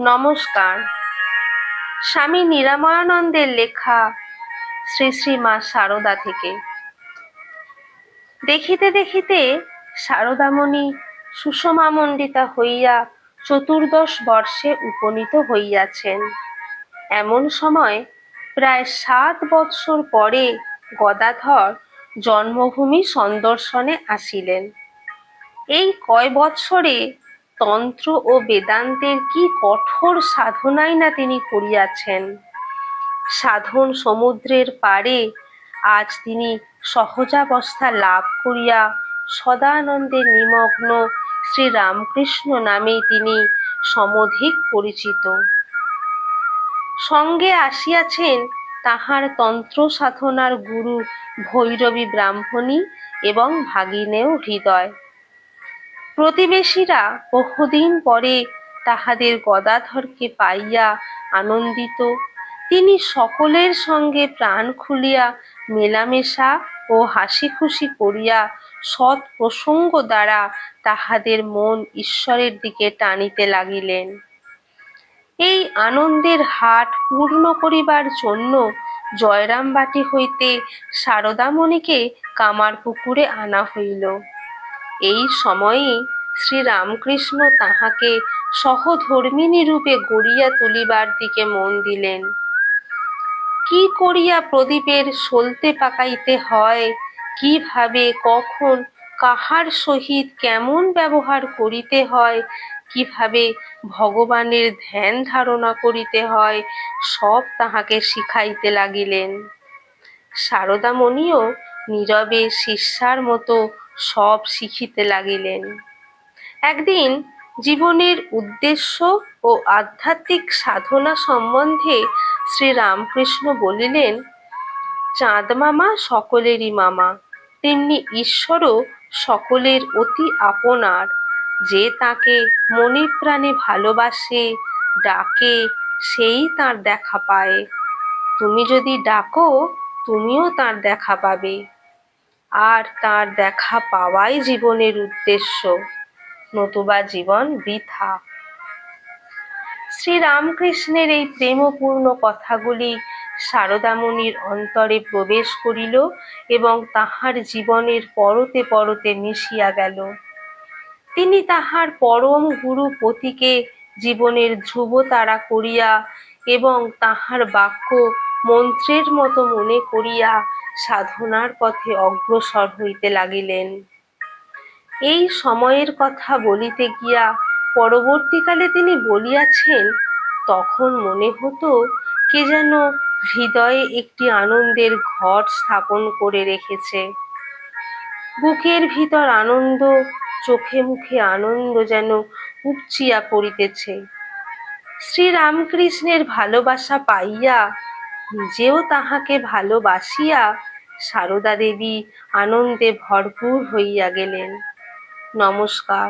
নমস্কার। স্বামী নিরাময়ানন্দের লেখা শ্রী শ্রী মা শারদা থেকে। দেখিতে দেখিতে শারদামণি সুষমামণ্ডিতা হইয়া 14 বর্ষে উপনীত হইয়াছেন। এমন সময় প্রায় 7 বৎসর পরে গদাধর জন্মভূমি সন্দর্শনে আসিলেন। এই কয় বৎসরে তন্ত্র ও বেদান্তের কি কঠোর সাধনাই না তিনি করিয়াছেন। সাধন সমুদ্রের পারে আজ তিনি সহজাবস্থা লাভ করিয়া সদানন্দে নিমগ্ন শ্রীরামকৃষ্ণ নামেই তিনি সমধিক পরিচিত। সঙ্গে আসিয়াছেন তাহার তন্ত্র সাধনার গুরু ভৈরবী ব্রাহ্মণী এবং ভাগিনেয় হৃদয়। প্রতিবেশীরা বহুদিন পরে তাহাদের গদাধরকে পাইয়া আনন্দিত। তিনি সকলের সঙ্গে প্রাণ খুলিয়া মেলামেশা ও হাসি খুশি করিয়া সৎ প্রসঙ্গ দ্বারা তাহাদের মন ঈশ্বরের দিকে টানিতে লাগিলেন। এই আনন্দের হাট পূর্ণ করিবার জন্য জয়রামবাটি হইতে শারদামণিকে কামারপুকুরে আনা হইল। এই সময়েই শ্রীরামকৃষ্ণ তাহাকে সহধর্মিণী রূপে গড়িয়া তুলিবার দিকে মন দিলেন। কি করিয়া প্রদীপের সলতে পাকাইতে হয়, কিভাবে কখন কাহার সহিত কেমন ব্যবহার করিতে হয়, কিভাবে ভগবানের ধ্যান ধারণা করিতে হয়, সব তাহাকে শিখাইতে লাগিলেন। শারদামণিও নীরবে শিষ্যার মতো সব শিখিতে লাগিলেন। একদিন জীবনের উদ্দেশ্য ও আধ্যাত্মিক সাধনা সম্বন্ধে শ্রীরামকৃষ্ণ বলিলেন, চাঁদ মামা সকলেরই মামা, তেমনি ঈশ্বরও সকলের অতি আপনার। যে তাকে মনে প্রাণে ভালোবাসে, ডাকে, সেই তাঁর দেখা পায়। তুমি যদি ডাকো, তুমিও তাঁর দেখা পাবে। আর তাঁর দেখা পাওয়াই জীবনের উদ্দেশ্য, নতুবা জীবন বৃথা। শ্রীরামকৃষ্ণের এই প্রেমপূর্ণ কথাগুলি শারদামণির অন্তরে প্রবেশ করিল এবং তাহার জীবনের পরতে পরতে মিশিয়া গেল। তিনি তাহার পরম গুরু পতিকে জীবনের ধ্রুবতারা করিয়া এবং তাহার বাক্য মন্ত্রের মতো মনে করিয়া সাধনার পথে অগ্রসর হইতে লাগিলেন। এই সময়ের কথা বলিতে গিয়া পরবর্তীকালে তিনি বলিয়াছেন, তখন মনে হতো কে যেন হৃদয়ে একটি আনন্দের ঘর স্থাপন করে রেখেছে। বুকের ভিতর আনন্দ, চোখে মুখে আনন্দ যেন উপচিয়া পড়িতেছে। শ্রীরামকৃষ্ণের ভালোবাসা পাইয়া, নিজেও তাহাকে ভালোবাসিয়া সারদা দেবী আনন্দে ভরপুর হইয়া গেলেন। নমস্কার।